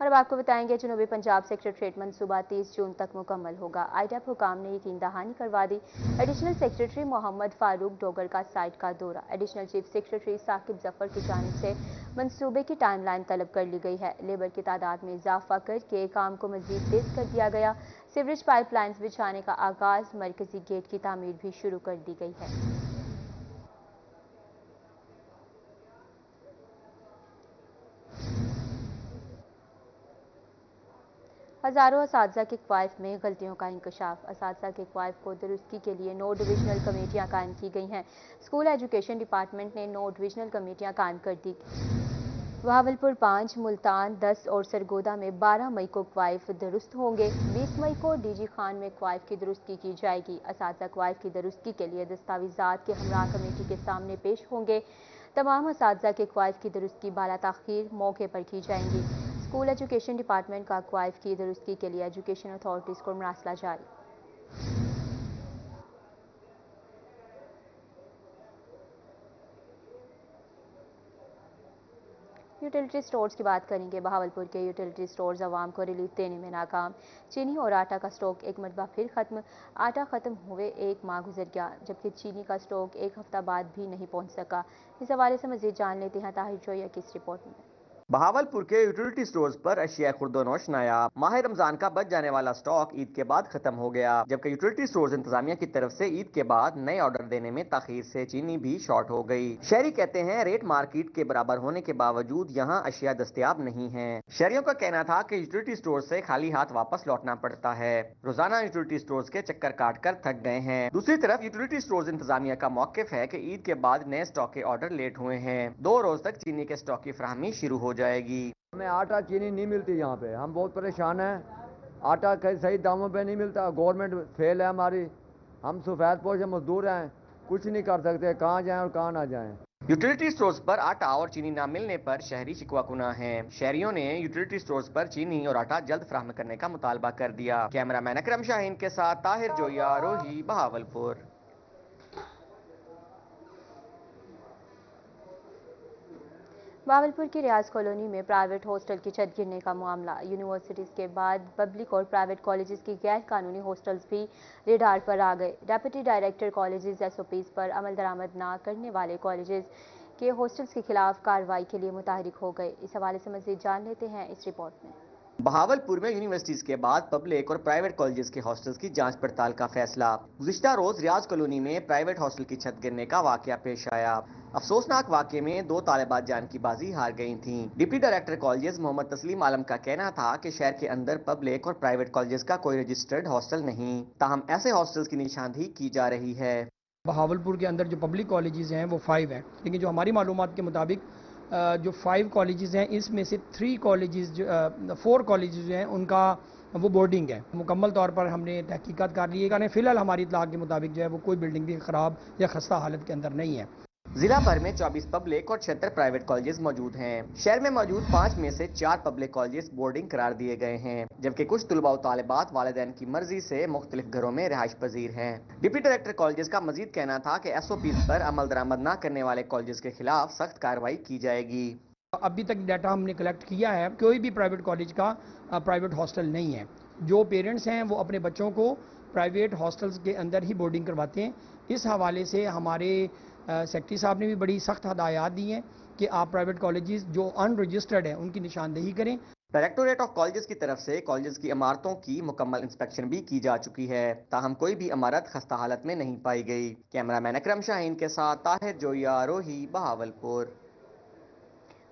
और अब आपको बताएंगे जनूबी पंजाब सेक्रेटरीट मंसूबा 30 जून तक मुकम्मल होगा। आईडैप हुकाम ने यकीन दहानी करवा दी। एडिशनल सेक्रेटरी मोहम्मद फारूक डोगर का साइट का दौरा। Additional chief secretary Saqib Zafar की जानिब से मंसूबे की टाइमलाइन तलब कर ली गई है। लेबर की तादाद में इजाफा करके काम को मजीद तेज कर दिया गया। सीवरेज पाइपलाइंस बिछाने का आगाज, मरकजी गेट की तामीर भी शुरू कर दी गई है। हज़ारों असातिज़ा के क्वाइफ में गलतियों का इंकशाफ। असातिज़ा के क्वाइफ को दुरुस्ती के लिए 9 डिविजनल कमेटियाँ कायम की गई हैं। स्कूल एजुकेशन डिपार्टमेंट ने 9 डिविजनल कमेटियाँ कायम कर दी। बहावलपुर 5, मुल्तान 10 और सरगोदा में 12 मई को क्वाइफ दुरुस्त होंगे। 20 मई को डीजी खान में क्वाइफ की दुरुस्ती की जाएगी। असातिज़ा क्वाइफ की दुरुस्ती के लिए दस्तावेज़ात के हमरा कमेटी के सामने पेश होंगे। तमाम असातिज़ा के क्वाइफ की दुरुस्ती बाला ताख़ीर मौके पर की जाएंगी। स्कूल एजुकेशन डिपार्टमेंट का क्वाइफ की दुरुस्ती के लिए एजुकेशन अथॉरिटीज़ को मरासला जारी। यूटिलिटी स्टोर्स की बात करेंगे। बहावलपुर के यूटिलिटी स्टोर्स आवाम को रिलीफ देने में नाकाम। चीनी और आटा का स्टॉक एक मरतबा फिर खत्म। आटा खत्म हुए 1 माह गुजर गया, जबकि चीनी का स्टॉक 1 हफ्ता बाद भी नहीं पहुंच सका। इस हवाले से मजीद जान लेते हैं ताहिर जोया की इस रिपोर्ट में। बहावलपुर के यूटिलिटी स्टोर्स पर अशिया खुर्दोनोश नायाब। माह रमजान का बच जाने वाला स्टॉक ईद के बाद खत्म हो गया, जबकि यूटिलिटी स्टोर्स इंतजामिया की तरफ से ईद के बाद नए ऑर्डर देने में ताखीर से चीनी भी शॉर्ट हो गई। शहरी कहते हैं रेट मार्केट के बराबर होने के बावजूद यहाँ अशिया दस्तयाब नहीं है। शहरियों का कहना था कि यूटिलिटी स्टोर से खाली हाथ वापस लौटना पड़ता है। रोजाना यूटिलिटी स्टोर्स के चक्कर काट कर थक गए हैं। दूसरी तरफ यूटिलिटी स्टोर्स इंतजामिया का मौकिफ है कि ईद के बाद नए स्टॉक के ऑर्डर लेट हुए हैं। 2 रोज तक चीनी के स्टॉक की फराहमी शुरू हो जाएगी। हमें आटा चीनी नहीं मिलती यहाँ पे, हम बहुत परेशान हैं। आटा कहीं सही दामों पे नहीं मिलता, गवर्नमेंट फेल है हमारी। हम सफेद पोश मजदूर हैं, कुछ नहीं कर सकते, कहाँ जाएं और कहाँ ना जाएं। यूटिलिटी स्टोर्स पर आटा और चीनी न मिलने पर शहरी शिकवाकुना हैं। शहरियों ने यूटिलिटी स्टोर्स पर चीनी और आटा जल्द फराहम करने का मुतालबा कर दिया। कैमरामैन अकरम शाहीन के साथ ताहिर जोया, रोही, बहावलपुर। बहावलपुर की रियाज कॉलोनी में प्राइवेट हॉस्टल की छत गिरने का मामला। यूनिवर्सिटीज़ के बाद पब्लिक और प्राइवेट कॉलेजेस की गैर कानूनी हॉस्टल्स भी रेडार पर आ गए। डेप्यूटी डायरेक्टर कॉलेजेस एसओपीज़ पर अमल दरामद न करने वाले कॉलेजेस के हॉस्टल्स के खिलाफ कार्रवाई के लिए मुतहरिक हो गए। इस हवाले से मज़ीद जान लेते हैं इस रिपोर्ट में। बहावलपुर में यूनिवर्सिटीज के बाद पब्लिक और प्राइवेट कॉलेजेस के हॉस्टल्स की जांच पड़ताल का फैसला। गुज़िश्ता रोज रियाज कॉलोनी में प्राइवेट हॉस्टल की छत गिरने का वाकया पेश आया। अफसोसनाक वाकये में 2 तालिबात जान की बाजी हार गई थीं। डिप्टी डायरेक्टर कॉलेजेस मोहम्मद तस्लीम आलम का कहना था कि शहर के अंदर पब्लिक और प्राइवेट कॉलेजेस का कोई रजिस्टर्ड हॉस्टल नहीं, ताहम ऐसे हॉस्टल्स की निशानदही की जा रही है। बहावलपुर के अंदर जो पब्लिक कॉलेजेस हैं वो 5 हैं, लेकिन जो हमारी मालूमात के मुताबिक जो 5 कॉलेजेस हैं इसमें से 4 कॉलेजेस जो हैं उनका वो बोर्डिंग है। मुकम्मल तौर पर हमने तहकीकात कर ली है। फिलहाल हमारी इत्तला के मुताबिक जो है वो कोई बिल्डिंग भी ख़राब या खस्ता हालत के अंदर नहीं है। जिला भर में 24 पब्लिक और 76 प्राइवेट कॉलेजेस मौजूद हैं। शहर में मौजूद 5 में से 4 पब्लिक कॉलेजेस बोर्डिंग करार दिए गए हैं, जबकि कुछ तुलबा और तालिबात वालिदैन की मर्जी से मुख्तलिफ घरों में रिहाइश पजीर हैं। डिप्टी डायरेक्टर कॉलेजेस का मजीद कहना था कि एसओपीज़ पर अमल दरामद न करने वाले कॉलेजेस के खिलाफ सख्त कार्रवाई की जाएगी। अभी तक डाटा हमने कलेक्ट किया है, कोई भी प्राइवेट कॉलेज का प्राइवेट हॉस्टल नहीं है। जो पेरेंट्स हैं वो अपने बच्चों को प्राइवेट हॉस्टल्स के अंदर ही बोर्डिंग करवाते हैं। इस हवाले से हमारे सेक्रेटरी साहब ने भी बड़ी सख्त हदायत दी हैं कि आप प्राइवेट कॉलेजेस जो अनरजिस्टर्ड हैं उनकी निशानदेही करें। डायरेक्टोरेट ऑफ कॉलेजेस की तरफ से कॉलेजेस की इमारतों की मुकम्मल इंस्पेक्शन भी की जा चुकी है, ताहम कोई भी इमारत खस्ता हालत में नहीं पाई गई। कैमरामैन अकरम शाहीन के साथ ताहिर जोया, रोही, बहावलपुर।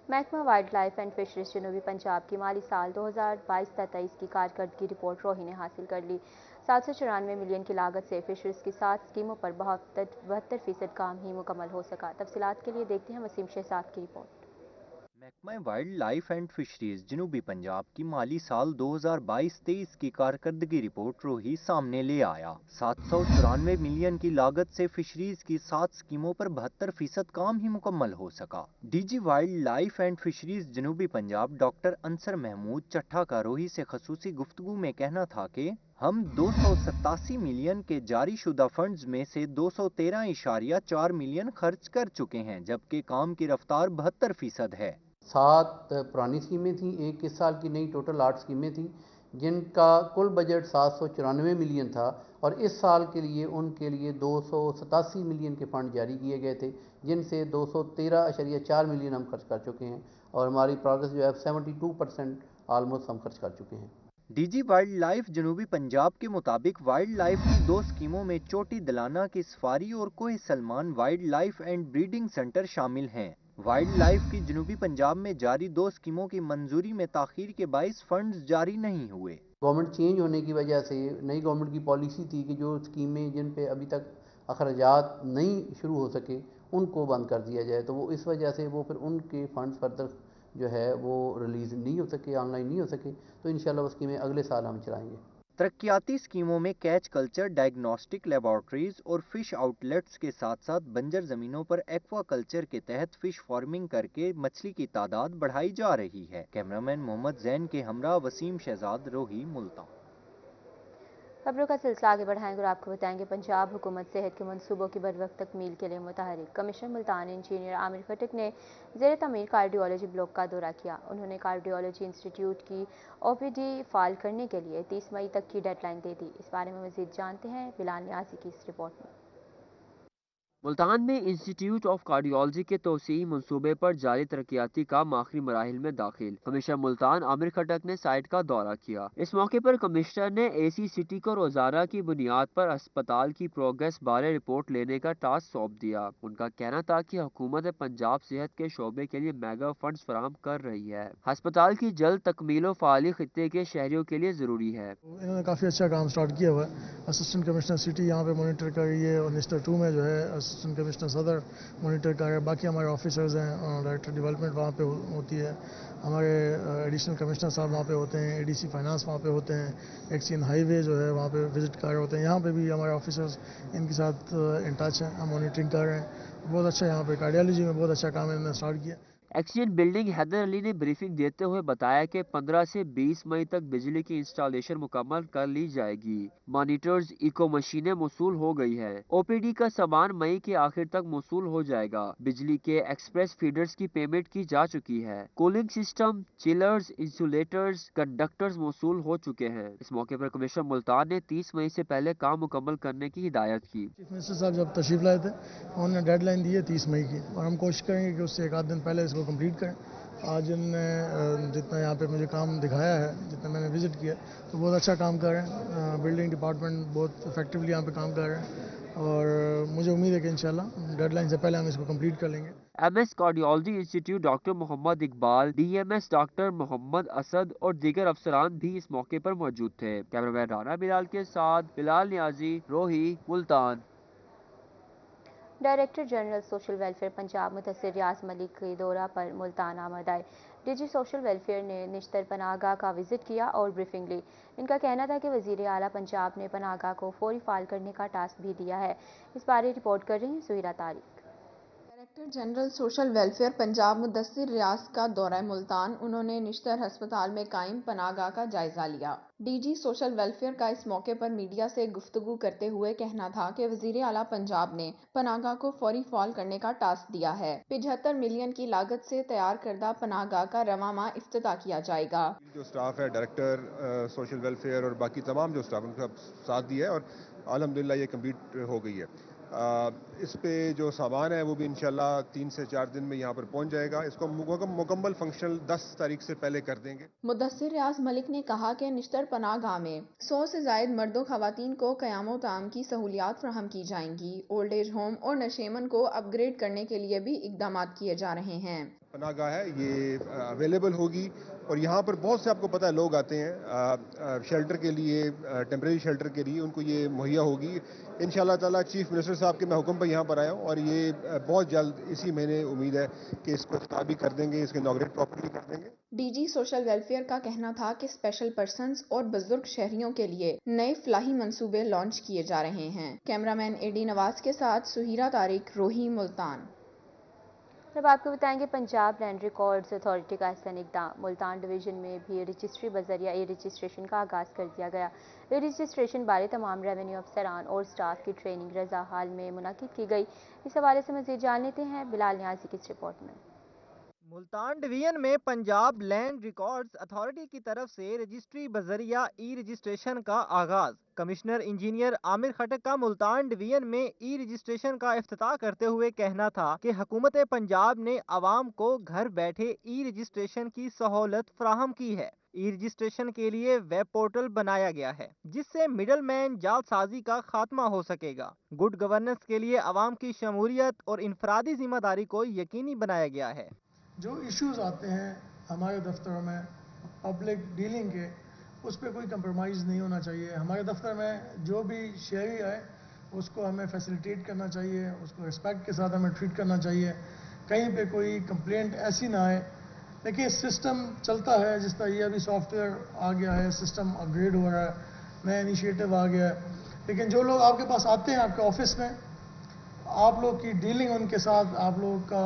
महकमा वाइल्ड लाइफ एंड फिशरीज जनूबी पंजाब की माली साल 2022-23 की कारकर्दगी रिपोर्ट रोही ने हासिल कर ली। 794 मिलियन की लागत से फिशरीज की 7 स्कीमों पर 72% काम ही मुकम्मल हो सका। तफसीलात के लिए देखते हैं वसीम शहजाद की रिपोर्ट। महकमा वाइल्ड लाइफ एंड फिशरीज जनूबी पंजाब की माली साल 2022-23 की कारकर्दगी रिपोर्ट रोही सामने ले आया। 794 मिलियन की लागत से फिशरीज की 7 स्कीमों पर 72% काम ही मुकम्मल हो सका। DG wildlife and fisheries जनूबी पंजाब डॉक्टर अंसर महमूद चट्ठा का रोही से खसूसी गुफ्तगू में कहना था कि ہم 287 ملین کے جاری شدہ فنڈز میں سے 213.4 ملین خرچ کر چکے ہیں، جبکہ کام کی رفتار 72% ہے۔ 7 پرانی اسکیمیں تھیں، ایک اس سال کی نئی ٹوٹل 8 اسکیمیں تھیں، جن کا کل بجٹ 794 ملین تھا، اور اس سال کے لیے ان کے لیے 287 ملین کے فنڈ جاری کیے گئے تھے، جن سے 213.4 ملین ہم خرچ کر چکے ہیں، اور ہماری پروگرس جو ہے 72% آلموسٹ ہم خرچ کر چکے ہیں۔ ڈی جی وائلڈ لائف جنوبی پنجاب کے مطابق وائلڈ لائف کی 2 اسکیموں میں چوٹی دلانہ کے سفاری اور Koh Salman wildlife and breeding centre شامل ہیں۔ وائلڈ لائف کی جنوبی پنجاب میں جاری 2 اسکیموں کی منظوری میں تاخیر کے باعث فنڈز جاری نہیں ہوئے۔ گورنمنٹ چینج ہونے کی وجہ سے نئی گورنمنٹ کی پالیسی تھی کہ جو اسکیمیں جن پہ ابھی تک اخراجات نہیں شروع ہو سکے ان کو بند کر دیا جائے، تو وہ اس وجہ سے وہ پھر ان کے فنڈز فردر جو ہے وہ ریلیز نہیں ہو سکے، آن لائن نہیں ہو سکے، تو انشاءاللہ وہ اسکیمیں اگلے سال ہم چلائیں گے۔ ترقیاتی اسکیموں میں کیچ کلچر، ڈائگنوسٹک لیبارٹریز اور فش آؤٹ لیٹس کے ساتھ ساتھ بنجر زمینوں پر ایکوا کلچر کے تحت فش فارمنگ کر کے مچھلی کی تعداد بڑھائی جا رہی ہے۔ کیمرامین محمد زین کے ہمراہ وسیم شہزاد، روہی، ملتان۔ خبروں کا سلسلہ آگے بڑھائیں گے اور آپ کو بتائیں گے پنجاب حکومت صحت کے منصوبوں کی بروقت تکمیل کے لیے متحرک۔ کمشنر ملتان انجینئر عامر خٹک نے زیر تعمیر کارڈیالوجی بلاک کا دورہ کیا۔ انہوں نے کارڈیالوجی انسٹی ٹیوٹ کی OPD فعال کرنے کے لیے 30 مئی تک کی ڈیڈ لائن دے دی۔ اس بارے میں مزید جانتے ہیں بلال نیازی کی اس رپورٹ میں۔ ملتان میں انسٹی ٹیوٹ آف کارڈیالوجی کے توسیعی منصوبے پر جاری ترقیاتی کام آخری مراحل میں داخل۔ کمشنر ملتان عامر خٹک نے سائٹ کا دورہ کیا۔ اس موقع پر کمشنر نے ACCT کو روزانہ کی بنیاد پر اسپتال کی پروگریس بارے رپورٹ لینے کا ٹاسک سونپ دیا۔ ان کا کہنا تھا کہ حکومت پنجاب صحت کے شعبے کے لیے میگا فنڈز فراہم کر رہی ہے۔ ہسپتال کی جلد تکمیل و فعالی خطے کے شہریوں کے لیے ضروری ہے۔ انہوں نے کافی اچھا کام سٹارٹ کیا ہوا ہے۔ اسسٹنٹ کمشنر سٹی یہاں پہ مانیٹر کر رہی ہے، اور نسٹر 2 میں جو ہے اسسٹنٹ کمشنر صدر مانیٹر کر رہے ہیں۔ باقی ہمارے آفیسرز ہیں، ڈائریکٹر ڈیولپمنٹ وہاں پہ ہوتی ہے، ہمارے ایڈیشنل کمشنر صاحب وہاں پہ ہوتے ہیں، ADC فائنانس وہاں پہ ہوتے ہیں، ایکسین ہائی وے جو ہے وہاں پہ وزٹ کر رہے ہوتے ہیں۔ یہاں پہ بھی ہمارے آفیسرز ان کے ساتھ ان ٹچ ہیں، ہم مانیٹرنگ کر رہے ہیں۔ بہت اچھا یہاں پہ کارڈیالوجی میں بہت اچھا کام انہوں نے سٹارٹ کیا۔ ایکسچینج بلڈنگ حیدر علی نے بریفنگ دیتے ہوئے بتایا کہ 15 سے 20 مئی تک بجلی کی انسٹالیشن مکمل کر لی جائے گی۔ مانیٹرز ایکو مشینیں موصول ہو گئی ہیں۔ OPD کا سامان مئی کے آخر تک موصول ہو جائے گا۔ بجلی کے ایکسپریس فیڈرز کی پیمنٹ کی جا چکی ہے۔ کولنگ سسٹم، چلرز، انسولیٹرز، کنڈکٹرز موصول ہو چکے ہیں۔ اس موقع پر کمشنر ملتان نے 30 مئی سے پہلے کام مکمل کرنے کی ہدایت کی۔ چیف منسٹر صاحب جب تشریف لائے تھے انہوں نے ڈیڈ لائن دی ہے 30 مئی کی، اور ہم کوشش کریں گے کہ اس سے 1 آدھ دن پہلے اس کو کمپلیٹ کریں۔ آج انہوں نے جتنا یہاں پہ مجھے کام دکھایا ہے، جتنا میں نے وزٹ کیا، تو بہت اچھا کام کر رہے ہیں۔ بلڈنگ ڈپارٹمنٹ بہت افیکٹولی یہاں پہ کام کر رہے ہیں، اور مجھے امید ہے کہ انشاءاللہ ڈیڈ لائن سے پہلے ہم اس کو کمپلیٹ کر لیں گے۔ MS کارڈیالوجی انسٹیٹیوٹ ڈاکٹر محمد اقبال، DMS ڈاکٹر محمد اسد اور دیگر افسران بھی اس موقع پر موجود تھے۔ کیمرامین رانا بلال کے ساتھ Bilal Niazi, Rohi, Multan. Director general social welfare Punjab Mudassar Riaz Malik کے دورہ پر ملتان آمد آئے۔ DG سوشل ویلفیئر نے نشتر پناہ گاہ کا وزٹ کیا اور بریفنگ لی۔ ان کا کہنا تھا کہ وزیر اعلیٰ پنجاب نے پناہ گاہ کو فوری فعال کرنے کا ٹاسک بھی دیا ہے۔ اس بارے رپورٹ کر رہی ہیں Suhaira Tariq. Director general social welfare Punjab Mudassar Riaz کا دورہ ملتان۔ انہوں نے نشتر ہسپتال میں قائم پناہ گاہ کا جائزہ لیا۔ DG سوشل ویلفیئر کا اس موقع پر میڈیا سے گفتگو کرتے ہوئے کہنا تھا کہ وزیر اعلیٰ پنجاب نے پناہ گاہ کو فوری فعال کرنے کا ٹاسک دیا ہے۔ 75 ملین کی لاگت سے تیار کردہ پناہ گاہ کا رواں ماہ افتتاح کیا جائے گا۔ جو سٹاف ہے، ڈائریکٹر سوشل ویلفیئر اور باقی تمام جو سٹاف ان کا ساتھ دیا ہے، اور الحمدللہ یہ کمپلیٹ ہو گئی ہے۔ اس پہ جو سامان ہے وہ بھی انشاءاللہ 3 سے 4 دن میں یہاں پر پہنچ جائے گا۔ اس کو مکمل فنکشنل 10 تاریخ سے پہلے کر دیں گے۔ مدثر ریاض ملک نے کہا کہ نشتر پناہ گاہ میں 100 سے زائد مرد و خواتین کو قیام و طعام کی سہولیات فراہم کی جائیں گی۔ اولڈ ایج ہوم اور نشیمن کو اپ گریڈ کرنے کے لیے بھی اقدامات کیے جا رہے ہیں۔ پناہ گاہ ہے یہ اویلیبل ہوگی، اور یہاں پر بہت سے آپ کو پتہ ہے لوگ آتے ہیں شیلٹر کے لیے، ٹیمپریری شیلٹر کے لیے، ان کو یہ مہیا ہوگی انشاءاللہ تعالیٰ۔ چیف منسٹر صاحب کے میں حکم پر یہاں پر آیا ہوں، اور یہ بہت جلد اسی مہینے امید ہے کہ اس کو افتتاح بھی کر دیں گے، اس کے انوگریٹ پراپرلی کر دیں گے۔ DG سوشل ویلفیئر کا کہنا تھا کہ اسپیشل پرسنز اور بزرگ شہریوں کے لیے نئے فلاحی منصوبے لانچ کیے جا رہے ہیں۔ کیمرامین AD نواز کے ساتھ سہیرہ طارق، روہی، ملتان۔ अब आपको बताएंगे पंजाब लैंड रिकॉर्ड्स अथॉरिटी का अहसन इकदाम। मुल्तान डिवीजन में भी रजिस्ट्री बजरिया ई रजिस्ट्रेशन का आगाज़ कर दिया गया। ई रजिस्ट्रेशन बारे तमाम रेवेन्यू अफसरान और स्टाफ की ट्रेनिंग रजा हाल में मुनक्किद की गई। इस हवाले से मज़ीद जान लेते हैं बिलाल न्याजी की इस रिपोर्ट में। मुल्तान डिवीजन में पंजाब लैंड रिकॉर्ड्स अथॉरिटी की तरफ से रजिस्ट्री बजरिया ई रजिस्ट्रेशन का आगाज। कमिश्नर इंजीनियर आमिर खटक का मुल्तान डिवीजन में ई रजिस्ट्रेशन का इफ्तिताह करते हुए कहना था कि हुकूमत पंजाब ने आवाम को घर बैठे ई रजिस्ट्रेशन की सहूलत फराहम की है। ई रजिस्ट्रेशन के लिए वेब पोर्टल बनाया गया है जिससे मिडल मैन जालसाजी का खात्मा हो सकेगा। गुड गवर्नेंस के लिए आवाम की शमूलियत और इनफरादी जिम्मेदारी को यकीनी बनाया गया है। जो इश्यूज आते हैं हमारे दफ्तरों में पब्लिक डीलिंग के, उस पर कोई कंप्रोमाइज़ नहीं होना चाहिए। हमारे दफ्तर में जो भी शहरी आए उसको हमें फैसिलिटेट करना चाहिए, उसको रिस्पेक्ट के साथ हमें ट्रीट करना चाहिए। कहीं पे कोई कंप्लेंट ऐसी ना आए। देखिए सिस्टम चलता है, जिस तरह ये अभी सॉफ्टवेयर आ गया है, सिस्टम अपग्रेड हो रहा है, नया इनिशिएटिव आ गया है, लेकिन जो लोग आपके पास आते हैं आपके ऑफिस में, आप लोग की डीलिंग उनके साथ, आप लोग का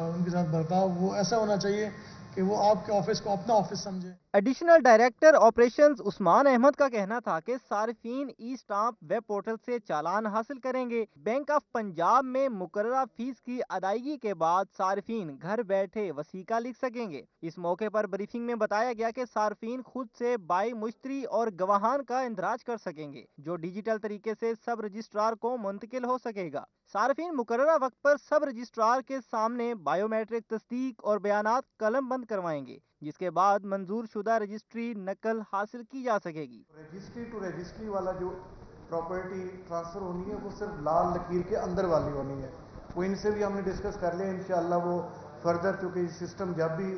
उनके साथ बर्ताव वो ऐसा होना चाहिए कि वो आपके ऑफिस को अपना ऑफिस समझे। Additional director operations Usman Ahmad का कहना था कि सार्फिन ई स्टाम्प वेब पोर्टल से चालान हासिल करेंगे। बैंक ऑफ पंजाब में मुकर्ररा फीस की अदायगी के बाद सार्फिन घर बैठे वसीका लिख सकेंगे। इस मौके पर ब्रीफिंग में बताया गया कि सार्फिन खुद से बाई मुश्तरी और गवाहान का इंदराज कर सकेंगे जो डिजिटल तरीके से सब रजिस्ट्रार को मुंतकिल हो सकेगा। सार्फिन मुकर्ररा वक्त पर सब रजिस्ट्रार के सामने बायोमेट्रिक तस्दीक और बयानात कलम बंद करवाएंगे जिसके बाद मंजूर शुदा रजिस्ट्री नकल हासिल की जा सकेगी। रजिस्ट्री टू रजिस्ट्री वाला जो प्रॉपर्टी ट्रांसफर होनी है वो सिर्फ लाल लकीर के अंदर वाली होनी है। वो इनसे भी हमने डिस्कस कर लिया। इंशाल्लाह वो फर्दर, क्योंकि सिस्टम जब भी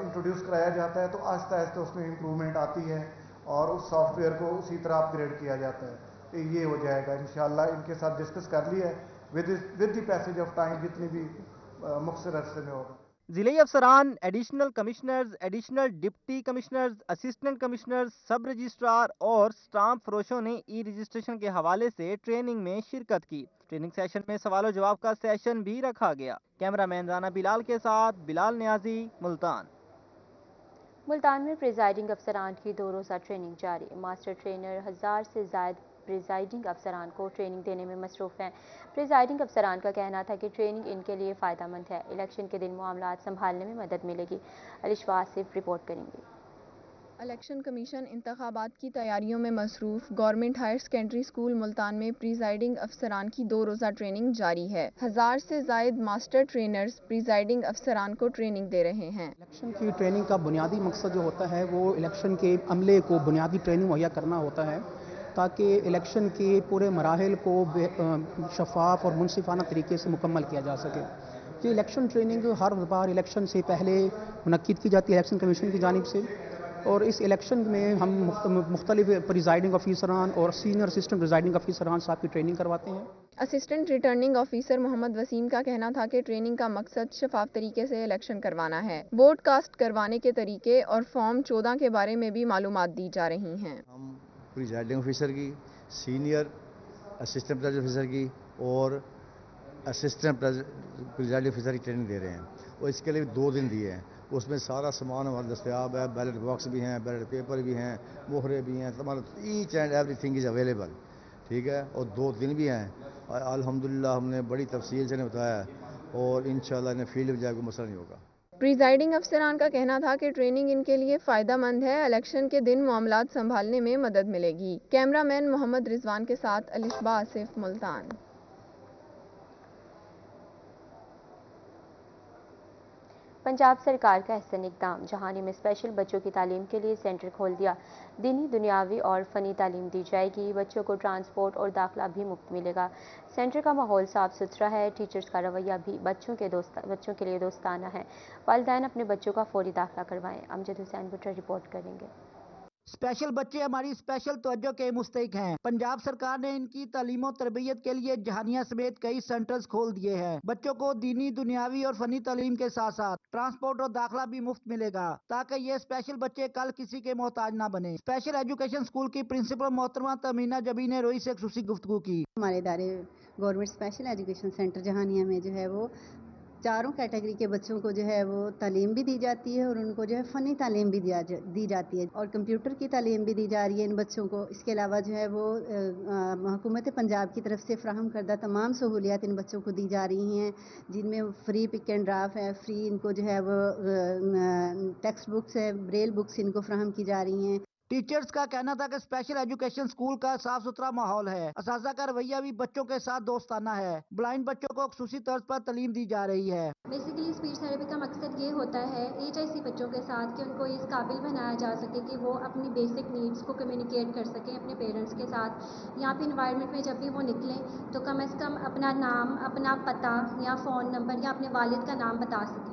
इंट्रोड्यूस कराया जाता है तो आहिस्ता आहिस्ता उसमें इम्प्रूवमेंट आती है और उस सॉफ्टवेयर को उसी तरह अपग्रेड किया जाता है। तो ये हो जाएगा इंशाल्लाह। इनके साथ डिस्कस कर लिया है with the passage of time, जितनी भी मुख्तसर अरसे में होगा। जिले अफसरान, additional commissioners, additional deputy commissioners, assistant commissioners, sub registrar और स्टाम्प फरोशों ने ई रजिस्ट्रेशन के हवाले से ट्रेनिंग में शिरकत की। ट्रेनिंग सेशन में सवाल जवाब का सेशन भी रखा गया। कैमरामैन राना बिलाल के साथ बिलाल न्याजी, मुल्तान। मुल्तान में प्रिजाइडिंग अफसरान की 2 रोज़ा ट्रेनिंग जारी। मास्टर ट्रेनर 1000 से ज़ायद प्रिजाइडिंग अफसरान को ट्रेनिंग देने में मसरूफ़ हैं। प्रिजाइडिंग अफसरान का कहना था कि ट्रेनिंग इनके लिए फ़ायदेमंद है। इलेक्शन के दिन मामलात संभालने में मदद मिलेगी। अलिशा आसिफ रिपोर्ट करेंगे। इलेक्शन कमीशन इंतखाबात की तैयारियों में मसरूफ government higher secondary school Multan में प्रिजाइडिंग अफसरान की 2 रोज़ा ट्रेनिंग जारी है। 1000 से ज़ायद मास्टर ट्रेनर्स प्रिजाइडिंग अफसरान को ट्रेनिंग दे रहे हैं। इलेक्शन की ट्रेनिंग का बुनियादी मकसद जो होता है वो इलेक्शन के अमले को बुनियादी ट्रेनिंग मुहैया करना होता है ताकि इलेक्शन के पूरे मराहिल को शफाफ और मुनसिफाना तरीके से मुकम्मल किया जा सके। ये इलेक्शन ट्रेनिंग हर बार इलेक्शन से पहले मुनक्किद की जाती है इलेक्शन कमीशन की जानिब से, और इस इलेक्शन में हम मुख्तलिफ प्रिजाइडिंग ऑफिसरान और सीनियर असिस्टेंट प्रिजाइडिंग ऑफिसरान साहब की ट्रेनिंग करवाते हैं। Assistant returning officer Mohammad Waseem का कहना था कि ट्रेनिंग का मकसद शफाफ तरीके से इलेक्शन करवाना है। वोट कास्ट करवाने के तरीके और फॉर्म 14 के बारे में भी मालूमात दी जा रही हैं। हम प्रिजाइडिंग ऑफिसर की, सीनियर असिस्टेंट प्रिजाइडिंग ऑफिसर की और असिस्टेंट प्रिजाइडिंग ऑफिसर की ट्रेनिंग दे रहे हैं और इसके लिए 2 दिन दिए हैं। उसमें सारा सामान हमारा दस्तयाब है, बैलेट बॉक्स भी हैं, बैलेट पेपर भी हैं, मोहरे भी हैं, हमारा each and everything is available, ठीक है। और 2 दिन भी हैं। अल्हम्दुलिल्लाह हमने बड़ी तफसील से बताया और इंशाल्लाह इन्हें फील्ड में जाए कोई मसला नहीं होगा। प्रिजाइडिंग अफसरान का कहना था कि ट्रेनिंग इनके लिए फ़ायदेमंद है। इलेक्शन के दिन मामलात संभालने में मदद मिलेगी। कैमरामैन मोहम्मद रिजवान के साथ अलिशा आसिफ, मुल्तान। पंजाब सरकार का अहसन इक़दाम। जहानी में स्पेशल बच्चों की तालीम के लिए सेंटर खोल दिया। दीनी, दुनियावी और फ़नी तालीम दी जाएगी। बच्चों को ट्रांसपोर्ट और दाखिला भी मुफ्त मिलेगा। सेंटर का माहौल साफ़ सुथरा है। टीचर्स का रवैया भी बच्चों के लिए दोस्ताना है। वालिदैन अपने बच्चों का फौरी दाखिला करवाएं। अमजद हुसैन बुट्टर रिपोर्ट करेंगे। स्पेशल बच्चे हमारी स्पेशल तवज्जो के मुस्तहिक हैं। पंजाब सरकार ने इनकी तालीम और तरबियत के लिए जहानिया समेत कई सेंटर्स खोल दिए हैं। बच्चों को दीनी, दुनियावी और फनी तालीम के साथ साथ ट्रांसपोर्ट और दाखिला भी मुफ्त मिलेगा ताकि ये स्पेशल बच्चे कल किसी के मोहताज ना बने। स्पेशल एजुकेशन स्कूल की प्रिंसिपल मोहतरमा तमीना जबी ने रोई से खुसूसी गुफ्तगू की। हमारे इदारे government special education centre Jahania में जो है वो चारों कैटेगरी के बच्चों को जो है वो तालीम भी दी जाती है और उनको जो है फ़नी तालीम भी दी जाती है और कंप्यूटर की तालीम भी दी जा रही है इन बच्चों को। इसके अलावा जो है वो हुकूमत पंजाब की तरफ से फ्राहम करदा तमाम सहूलियात इन बच्चों को दी जा रही हैं, जिनमें फ्री पिक एंड ड्राफ्ट है, फ्री इनको जो है वो टेक्स्ट बुक्स है, ब्रेल बुक्स इनको फ्राहम की जा रही हैं। टीचर्स का कहना था कि स्पेशल एजुकेशन स्कूल का साफ सुथरा माहौल है, असातिज़ा का रवैया भी बच्चों के साथ दोस्ताना है, ब्लाइंड बच्चों को खुसूसी तर्ज पर तालीम दी जा रही है। बेसिकली स्पीच थेरेपी का मकसद ये होता है HIC बच्चों के साथ कि उनको इस काबिल बनाया जा सके कि वो अपनी बेसिक नीड्स को कम्युनिकेट कर सकें अपने पेरेंट्स के साथ। यहाँ पे इन्वायरमेंट में जब भी वो निकलें तो कम से कम अपना नाम, अपना पता या फ़ोन नंबर या अपने वालिद का नाम बता सकें।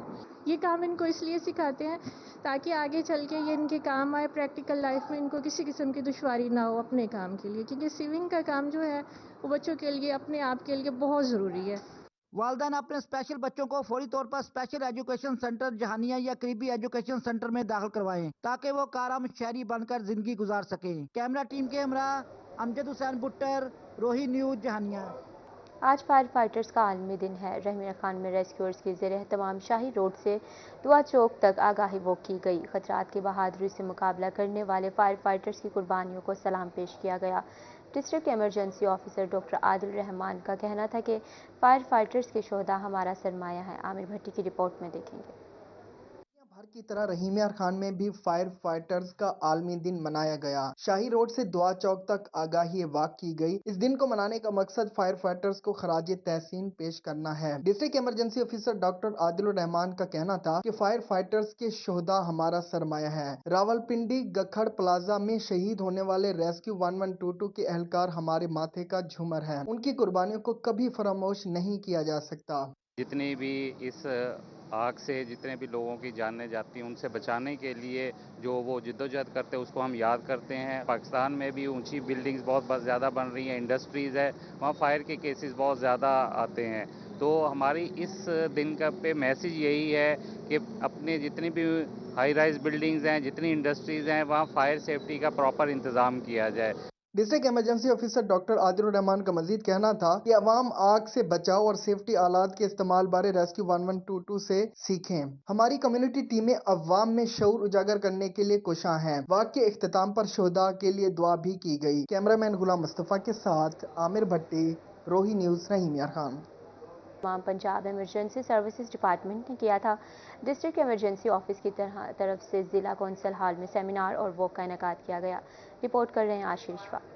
ये काम इनको इसलिए सिखाते हैं ताकि आगे चल के ये इनके काम आए, प्रैक्टिकल लाइफ में इनको किसी किस्म की दुश्वारी ना हो अपने काम के लिए, क्योंकि सिविंग का काम जो है वो बच्चों के लिए, अपने आप के लिए बहुत ज़रूरी है। वालिदैन अपने स्पेशल बच्चों को फौरी तौर पर स्पेशल एजुकेशन सेंटर जहानिया या करीबी एजुकेशन सेंटर में दाखिल करवाएं ताकि वो कारआमद शहरी बनकर जिंदगी गुजार सकें। कैमरा टीम के हमरा अमजद हुसैन बुट्टर, रोही न्यूज़, जहानिया। आज फायर फाइटर्स का आलमी दिन है। रहमिया खान में रेस्क्यूअर्स की ज़ेर एहतमाम शाही रोड से दुआ चौक तक आगाही वॉक की गई। खतरात की बहादुरी से मुकाबला करने वाले फायर फाइटर्स की कुर्बानियों को सलाम पेश किया गया। District emergency officer doctor Adil Rahman का कहना था कि फायर फाइटर्स के शोहदा हमारा सरमाया है। आमिर भट्टी की रिपोर्ट में देखेंगे। भर की तरह रहीमिया खान में भी फायर फाइटर्स का आलमी दिन मनाया गया। शाही रोड से दुआ चौक तक आगाही वाक की गई। इस दिन को मनाने का मकसद फायर फाइटर्स को खराज तहसीन पेश करना है। District emergency officer doctor Adil Rahman का कहना था कि फायर फाइटर्स के शोहदा हमारा सरमाया है। रावलपिंडी गखड़ प्लाजा में शहीद होने वाले रेस्क्यू 1122 के एहलकार हमारे माथे का झूमर है। उनकी कुर्बानियों को कभी फरामोश नहीं किया जा सकता। जितनी भी इस आग से जितने भी लोगों की जानें जाती हैं उनसे बचाने के लिए जो वो जिद्दोजहद करते हैं उसको हम याद करते हैं। पाकिस्तान में भी ऊंची बिल्डिंग्स बहुत ज़्यादा बन रही हैं, इंडस्ट्रीज़ है, वहाँ फायर के केसेस बहुत ज़्यादा आते हैं। तो हमारी इस दिन का पे मैसेज यही है कि अपने जितनी भी हाई राइज बिल्डिंग्स हैं, जितनी इंडस्ट्रीज़ हैं, वहाँ फायर सेफ्टी का प्रॉपर इंतज़ाम किया जाए। District emergency officer doctor Adil Rahman का मजीद कहना था कि अवाम आग से बचाव और सेफ्टी आलात के इस्तेमाल बारे रेस्क्यू 1122 से सीखें। हमारी कम्युनिटी टीमें अवाम में शऊर उजागर करने के लिए कोशां हैं। वाक़ के इख्तिताम पर शोहदा के लिए दुआ भी की गई। कैमरामैन गुलाम मुस्तफ़ा के साथ आमिर भट्टी, रोही न्यूज़, रहीमिया खान। तमाम पंजाब इमरजेंसी सर्विसेज डिपार्टमेंट ने किया था। डिस्ट्रिक्ट इमरजेंसी ऑफिस की तरफ से ज़िला कौंसल हॉल में सेमिनार और वॉक का इनेकाद किया गया। रिपोर्ट कर रहे हैं आशीष वाक।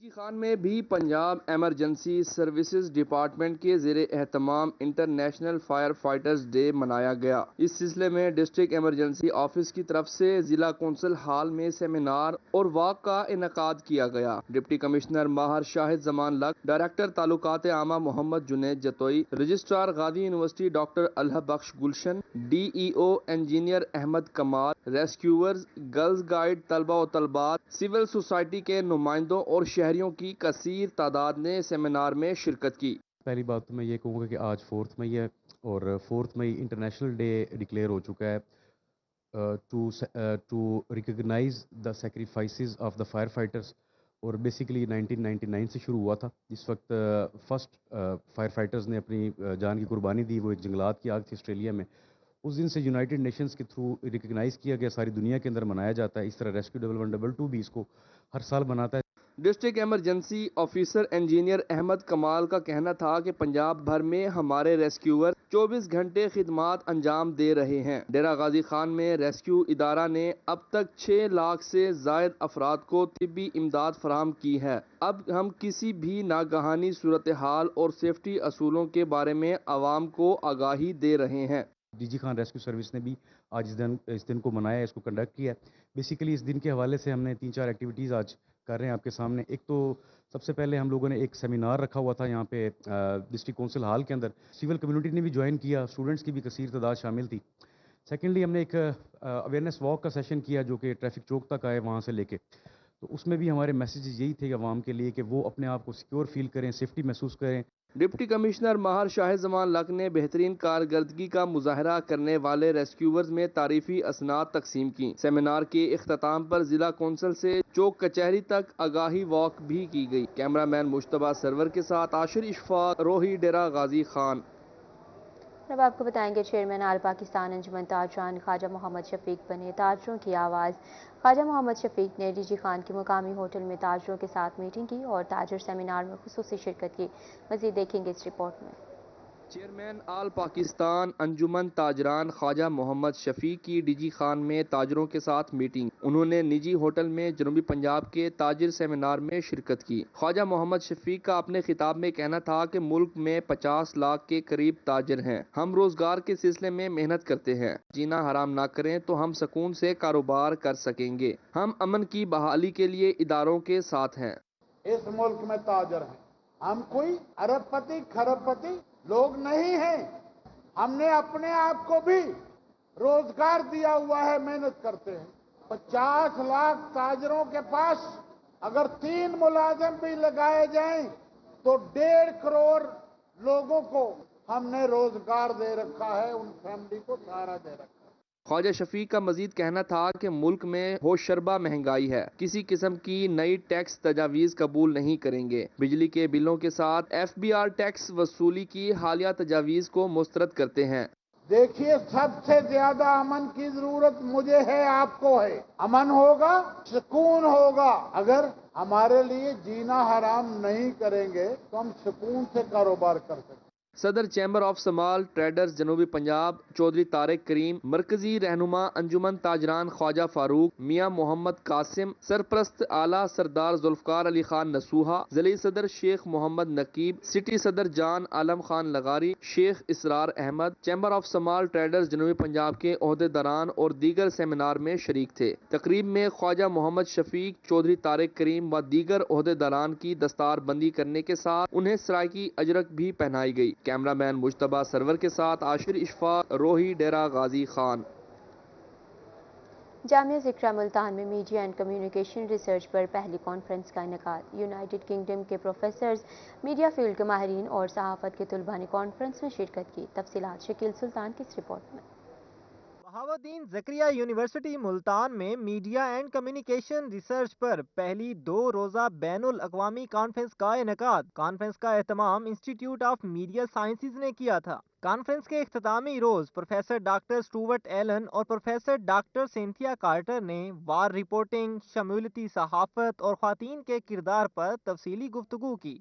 खान में भी पंजाब एमरजेंसी सर्विसेज डिपार्टमेंट के ज़ेरे एहतमाम इंटरनेशनल फायर फाइटर्स डे मनाया गया। इस सिलसिले में डिस्ट्रिक्ट इमरजेंसी ऑफिस की तरफ से जिला कौंसल हॉल में सेमिनार और वॉक का इनेकाद किया गया। Deputy commissioner Mahar Shahid Zaman Laq, director तालुकात आमा Muhammad Junaid Jatoi, registrar Ghazi university doctor Allah Bakhsh Gulshan, DEO engineer Ahmad Kamal, rescuers, girls guide तलबा और तलबात, सिविल सोसाइटी के नुमाइंदों और शहरियों की कसीर तादाद ने सेमिनार में शिरकत की। पहली बात तो मैं ये कहूँगा कि आज 4 मई है और 4 मई इंटरनेशनल डे डिक्लेयर हो चुका है to recognise the sacrifices of the fire fighters. और बेसिकली 1999 से शुरू हुआ था। इस वक्त फर्स्ट फायर फाइटर्स ने अपनी जान की कुर्बानी दी, वो एक जंगलात की आग थी ऑस्ट्रेलिया में। उस दिन से यूनाइटेड नेशंस के थ्रू रिकग्नाइज़ किया गया, सारी दुनिया के अंदर मनाया जाता है। इस तरह रेस्क्यू 1122 भी इसको हर साल मनाता है। District emergency officer engineer Ahmad Kamal का कहना था कि पंजाब भर में हमारे रेस्क्यूअर 24 घंटे खिदमात अंजाम दे रहे हैं। डेरा गाजी खान में रेस्क्यू इदारा ने अब तक 6 लाख से जायद अफराद को तिब्बी इमदाद फराहम की है। अब हम किसी भी नागहानी सूरत हाल और सेफ्टी असूलों के बारे में आवाम को आगाही दे रहे हैं। DG खान रेस्क्यू सर्विस ने भी आज इस दिन को मनाया, इसको कंडक्ट किया। बेसिकली इस दिन के हवाले से हमने 3-4 एक्टिविटीज़ आज कर रहे हैं आपके सामने। एक तो सबसे पहले हम लोगों ने एक सेमिनार रखा हुआ था यहाँ पे डिस्ट्रिक्ट काउंसिल हॉल के अंदर। सिविल कम्युनिटी ने भी ज्वाइन किया, स्टूडेंट्स की भी कसीर तादाद शामिल थी। सेकेंडली हमने एक अवेयरनेस वॉक का सेशन किया जो कि ट्रैफिक चौक तक आए वहाँ से लेके। तो उसमें भी हमारे मैसेजेस यही थे आवाम के लिए कि वो अपने आप को सिक्योर फील करें, सेफ्टी महसूस करें। डिप्टी कमिश्नर माहर शाहिद जमान लक ने बेहतरीन कारकर्दगी का मुजाहरा करने वाले रेस्क्यूअर्स में तारीफी असनाद तकसीम की। सेमिनार के इख्तिताम पर जिला कौंसिल से चौक कचहरी तक आगाही वॉक भी की गई। कैमरामैन मुश्तबा सरवर के साथ आशिर इशफाक, रोही, डेरा गाजी खान। अब आपको बताएंगे चेयरमैन आल पाकिस्तान अंजुमन ताजरान ख्वाजा मोहम्मद शफीक बने। ताजरों की आवाज़। ख्वाजा मोहम्मद शफीक ने डीजी खान के मुकामी होटल में ताजरों के साथ मीटिंग की और ताजर सेमिनार में खुसूसी शिरकत की। मज़ीद देखेंगे इस रिपोर्ट में। चेयरमैन आल पाकिस्तान अंजुमन ताजरान ख्वाजा मोहम्मद शफीक की डीजी खान में ताजरों के साथ मीटिंग। उन्होंने निजी होटल में जनूबी पंजाब के ताजिर सेमिनार में शिरकत की। ख्वाजा मोहम्मद शफीक का अपने खिताब में कहना था कि मुल्क में 50 लाख के करीब ताजिर हैं। हम रोजगार के सिलसिले में मेहनत करते हैं। जीना हराम ना करें तो हम सुकून से कारोबार कर सकेंगे। हम अमन की बहाली के लिए इदारों के साथ हैं। इस मुल्क में ताजिर हैं। हम कोई अरबपति खरबपति लोग नहीं हैं। हमने अपने आप को भी रोजगार दिया हुआ है, मेहनत करते हैं। 50 लाख ताजरों के पास अगर 3 मुलाजिम भी लगाए जाएं तो 1.5 करोड़ लोगों को हमने रोजगार दे रखा है, उन फैमिली को सहारा दे रखा है। ख्वाजा शफीक का मजीद कहना था कि मुल्क में होशरबा महंगाई है। किसी किस्म की नई टैक्स तजावीज कबूल नहीं करेंगे। बिजली के बिलों के साथ FBR टैक्स वसूली की हालिया तजावीज को मुस्तरद करते हैं। देखिए, सबसे ज्यादा अमन की जरूरत मुझे है, आपको है। अमन होगा, सुकून होगा। अगर हमारे लिए जीना हराम नहीं करेंगे तो हम सुकून से कारोबार कर सकते। सदर चैम्बर ऑफ समाल ट्रेडर्स जनूबी पंजाब चौधरी तारिक करीम, मरकजी रहनुमा अंजुमन ताजरान ख्वाजा फारूक, मियां मोहम्मद कासिम, सरप्रस्त आला सरदार जुल्फकार अली खान नसूहा, जली सदर शेख मोहम्मद नकीब, सिटी सदर जान आलम खान लगारी, शेख इसरार अहमद, चैम्बर ऑफ समाल ट्रेडर्स जनूबी पंजाब के ओहदेदारान और दीगर सेमिनार में शरीक थे। तकरीब में ख्वाजा मोहम्मद शफीक, चौधरी तारिक करीम व दीगर ओहदेदारान की दस्तार बंदी करने के साथ उन्हें सरायकी अजरक भी पहनाई गई। कैमरामैन मुश्तबा सरवर के साथ आशिर इशफाक, रोही, डेरा गाजी खान। जामिया ज़िक्रा मुल्तान में मीडिया एंड कम्युनिकेशन रिसर्च पर पहली कॉन्फ्रेंस का इनेकाद। यूनाइटेड किंगडम के प्रोफेसर्स, मीडिया फील्ड के माहिरीन और सहाफ़त के तुलबा ने कॉन्फ्रेंस में शिरकत की। तफसीलात शकील सुल्तान की इस रिपोर्ट में। बहाउद्दीन ज़करिया यूनिवर्सिटी मुल्तान में मीडिया एंड कम्युनिकेशन रिसर्च पर पहली 2 रोज़ा बैनुल अक़वामी कॉन्फ्रेंस का इनेकाद। कॉन्फ्रेंस का एहतमाम इंस्टीट्यूट ऑफ मीडिया साइंसेज ने किया था। कॉन्फ्रेंस के इख्तितामी रोज प्रोफेसर डॉक्टर स्टुअर्ट एलन और प्रोफेसर डॉक्टर सिंथिया कार्टर ने वार रिपोर्टिंग, शमूलती सहाफ़त और ख़वातीन के किरदार पर तफसीली गुफ्तगू की।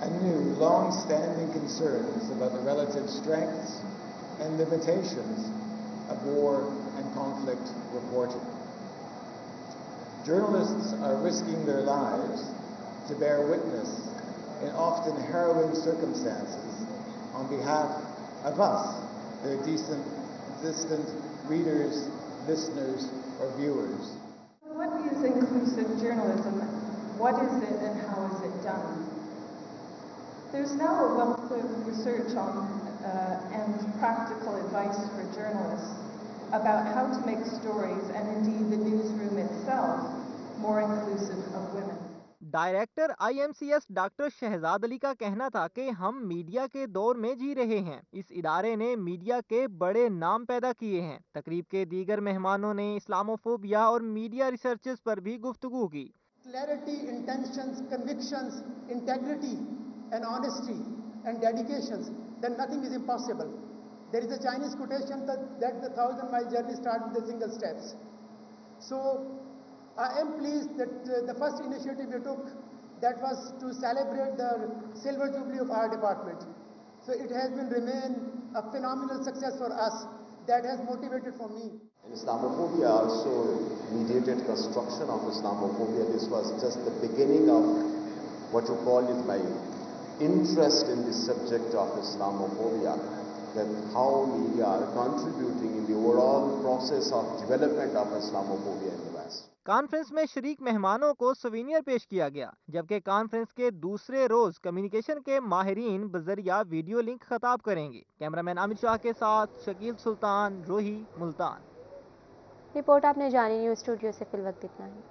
anew long-standing concerns about the relative strengths and limitations of war and conflict reporting. Journalists are risking their lives to bear witness in often harrowing circumstances on behalf of us, their decent, consistent readers, listeners, or viewers. What is inclusive journalism? What is it and how is it done? There's now a wealth of research on and practical advice for journalists about how to make stories and indeed the newsroom itself more inclusive of women. Director IMCS doctor Shahzad Ali का कहना था कि हम media के दौर में जी रहे हैं। इस इदारे ने मीडिया के बड़े नाम पैदा किए हैं। तकरीब के दीगर मेहमानों ने इस्लामोफोबिया और मीडिया रिसर्चेस पर भी गुफ्तगू की। Clarity, intentions, convictions, integrity and honesty and dedications, then nothing is impossible. There is a Chinese quotation that the 1,000-mile journey starts with the single steps. So I am pleased that the first initiative we took, that was to celebrate the silver jubilee of our department. So it has been remain a phenomenal success for us. That has motivated for me. Islamophobia also mediated construction of Islamophobia. This was just the beginning of what you call is my interest in the subject of Islamophobia, that how media are contributing in the overall process of development of Islamophobia in the West. Conference में शरीक मेहमानों को souvenir पेश किया गया, जबकि conference के दूसरे रोज कम्युनिकेशन के माहिरीन बजरिया वीडियो लिंक खताब करेंगे। कैमरामैन आमिर शाह के साथ शकील सुल्तान, रोही, मुल्तान। रिपोर्ट आपने जानी। न्यूज़ स्टूडियो से फिल वक्त इतना ही।